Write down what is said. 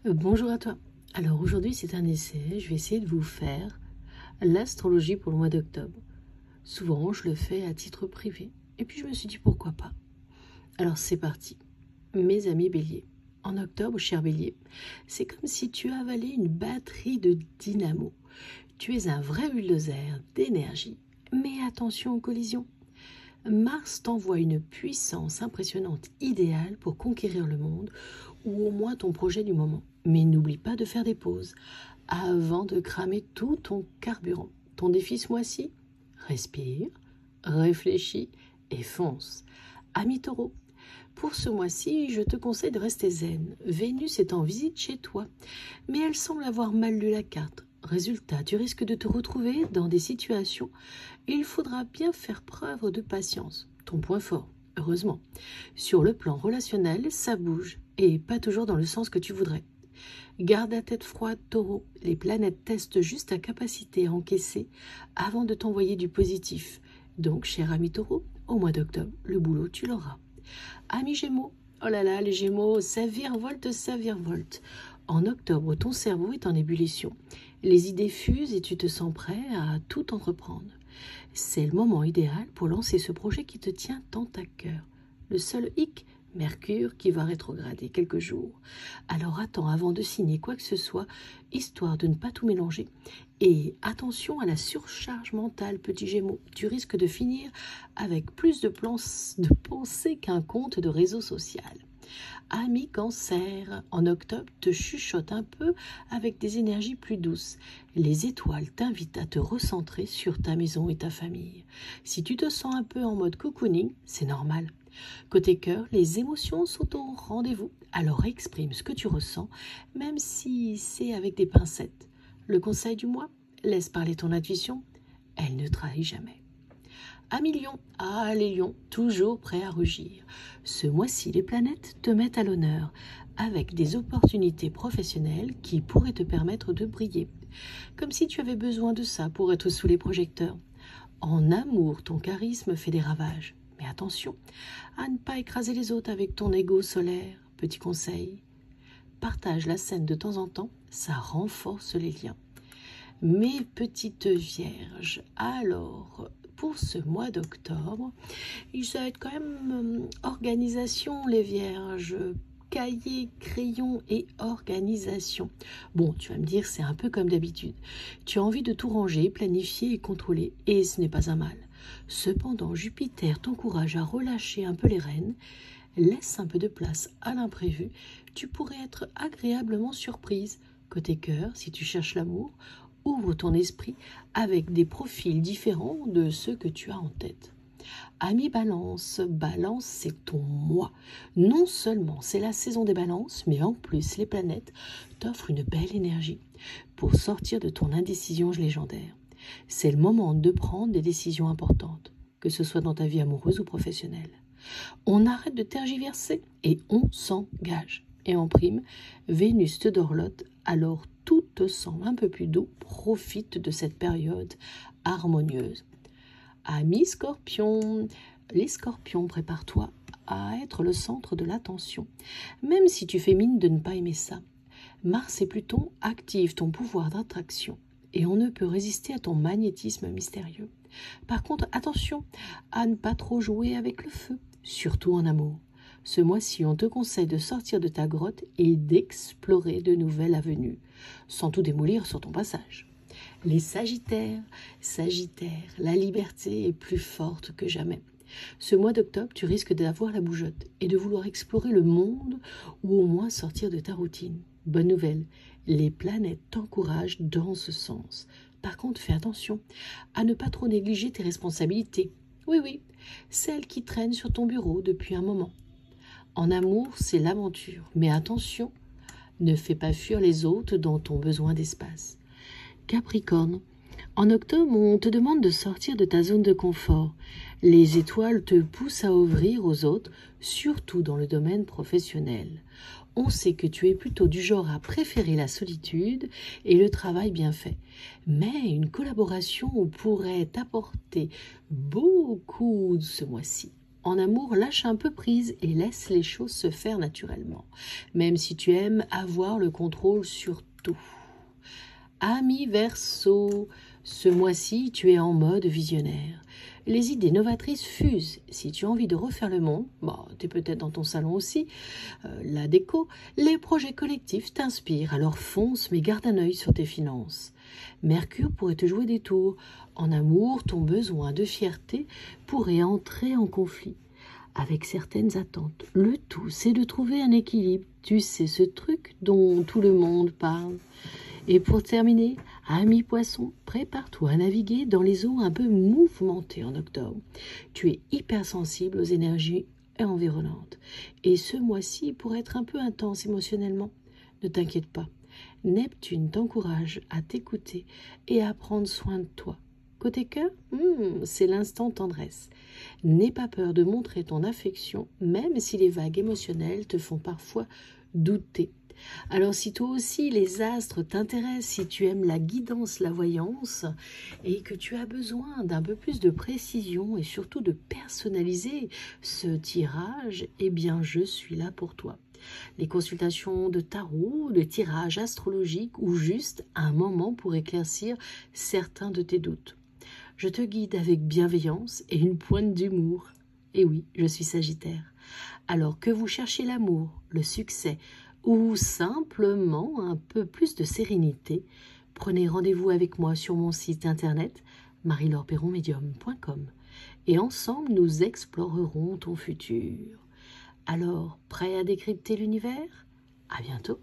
Bonjour à toi. Alors aujourd'hui c'est un essai, je vais essayer de vous faire l'astrologie pour le mois d'octobre. Souvent je le fais à titre privé et puis je me suis dit pourquoi pas. Alors c'est parti. Mes amis béliers. En octobre, cher bélier, c'est comme si tu avalais une batterie de dynamo. Tu es un vrai bulldozer d'énergie. Mais attention aux collisions. Mars t'envoie une puissance impressionnante idéale pour conquérir le monde, ou au moins ton projet du moment. Mais n'oublie pas de faire des pauses avant de cramer tout ton carburant. Ton défi ce mois-ci? Respire, réfléchis et fonce. Ami Taureau, pour ce mois-ci, je te conseille de rester zen. Vénus est en visite chez toi, mais elle semble avoir mal lu la carte. Résultat, tu risques de te retrouver dans des situations où il faudra bien faire preuve de patience. Ton point fort, heureusement. Sur le plan relationnel, ça bouge, et pas toujours dans le sens que tu voudrais. Garde la tête froide, Taureau. Les planètes testent juste ta capacité à encaisser avant de t'envoyer du positif. Donc, cher ami Taureau, au mois d'octobre, le boulot, tu l'auras. Ami Gémeaux, oh là là, les Gémeaux, ça virevolte, ça virevolte. En octobre, ton cerveau est en ébullition. Les idées fusent et tu te sens prêt à tout entreprendre. C'est le moment idéal pour lancer ce projet qui te tient tant à cœur. Le seul hic, Mercure qui va rétrograder quelques jours. Alors attends avant de signer quoi que ce soit, histoire de ne pas tout mélanger. Et attention à la surcharge mentale, petit Gémeaux. Tu risques de finir avec plus de pensées qu'un compte de réseau social. Ami Cancer, en octobre, te chuchote un peu avec des énergies plus douces. Les étoiles t'invitent à te recentrer sur ta maison et ta famille. Si tu te sens un peu en mode cocooning, c'est normal. Côté cœur, les émotions sont au rendez-vous, alors exprime ce que tu ressens, même si c'est avec des pincettes. Le conseil du mois, laisse parler ton intuition, elle ne trahit jamais. Amis Lion, ah les lions, toujours prêts à rugir. Ce mois-ci, les planètes te mettent à l'honneur, avec des opportunités professionnelles qui pourraient te permettre de briller. Comme si tu avais besoin de ça pour être sous les projecteurs. En amour, ton charisme fait des ravages. Mais attention à ne pas écraser les autres avec ton ego solaire. Petit conseil, partage la scène de temps en temps, ça renforce les liens. Mes petites vierges, alors pour ce mois d'octobre, il va être quand même organisation les vierges, cahier, crayon et organisation. Bon, tu vas me dire, c'est un peu comme d'habitude. Tu as envie de tout ranger, planifier et contrôler, et ce n'est pas un mal. Cependant, Jupiter t'encourage à relâcher un peu les rênes, laisse un peu de place à l'imprévu, tu pourrais être agréablement surprise. Côté cœur, si tu cherches l'amour, ouvre ton esprit avec des profils différents de ceux que tu as en tête. Ami Balance, Balance c'est ton moi. Non seulement c'est la saison des balances, mais en plus les planètes t'offrent une belle énergie pour sortir de ton indécision légendaire. C'est le moment de prendre des décisions importantes, que ce soit dans ta vie amoureuse ou professionnelle. On arrête de tergiverser et on s'engage. Et en prime, Vénus te dorlote, alors tout te semble un peu plus doux. Profite de cette période harmonieuse. Amis Scorpion, les Scorpions, prépare-toi à être le centre de l'attention. Même si tu fais mine de ne pas aimer ça, Mars et Pluton activent ton pouvoir d'attraction et on ne peut résister à ton magnétisme mystérieux. Par contre, attention à ne pas trop jouer avec le feu, surtout en amour. Ce mois-ci, on te conseille de sortir de ta grotte et d'explorer de nouvelles avenues, sans tout démolir sur ton passage. Les Sagittaires, la liberté est plus forte que jamais. Ce mois d'octobre, tu risques d'avoir la bougeotte et de vouloir explorer le monde ou au moins sortir de ta routine. Bonne nouvelle, les planètes t'encouragent dans ce sens. Par contre, fais attention à ne pas trop négliger tes responsabilités. Oui, celles qui traînent sur ton bureau depuis un moment. En amour, c'est l'aventure, mais attention, ne fais pas fuir les autres dans ton besoin d'espace. Capricorne, en octobre, on te demande de sortir de ta zone de confort. Les étoiles te poussent à ouvrir aux autres, surtout dans le domaine professionnel. On sait que tu es plutôt du genre à préférer la solitude et le travail bien fait. Mais une collaboration pourrait t'apporter beaucoup ce mois-ci. En amour, lâche un peu prise et laisse les choses se faire naturellement, même si tu aimes avoir le contrôle sur tout. Ami Verseau, ce mois-ci, tu es en mode visionnaire. Les idées novatrices fusent. Si tu as envie de refaire le monde, tu es peut-être dans ton salon aussi, la déco, les projets collectifs t'inspirent, alors fonce mais garde un œil sur tes finances. Mercure pourrait te jouer des tours. En amour, ton besoin de fierté pourrait entrer en conflit avec certaines attentes. Le tout, c'est de trouver un équilibre. Tu sais, ce truc dont tout le monde parle. Et pour terminer, ami poisson, prépare-toi à naviguer dans les eaux un peu mouvementées en octobre. Tu es hypersensible aux énergies environnantes. Et ce mois-ci pourrait être un peu intense émotionnellement. Ne t'inquiète pas. Neptune t'encourage à t'écouter et à prendre soin de toi. Côté cœur, c'est l'instant tendresse. N'aie pas peur de montrer ton affection, même si les vagues émotionnelles te font parfois douter. Alors si toi aussi les astres t'intéressent, si tu aimes la guidance, la voyance, et que tu as besoin d'un peu plus de précision et surtout de personnaliser ce tirage, eh bien je suis là pour toi. Les consultations de tarot, le tirage astrologique ou juste un moment pour éclaircir certains de tes doutes. Je te guide avec bienveillance et une pointe d'humour. Et oui, je suis Sagittaire. Alors que vous cherchez l'amour, le succès ou simplement un peu plus de sérénité, prenez rendez-vous avec moi sur mon site internet marielaureperronmedium.com et ensemble nous explorerons ton futur. Alors, prêt à décrypter l'univers ? À bientôt.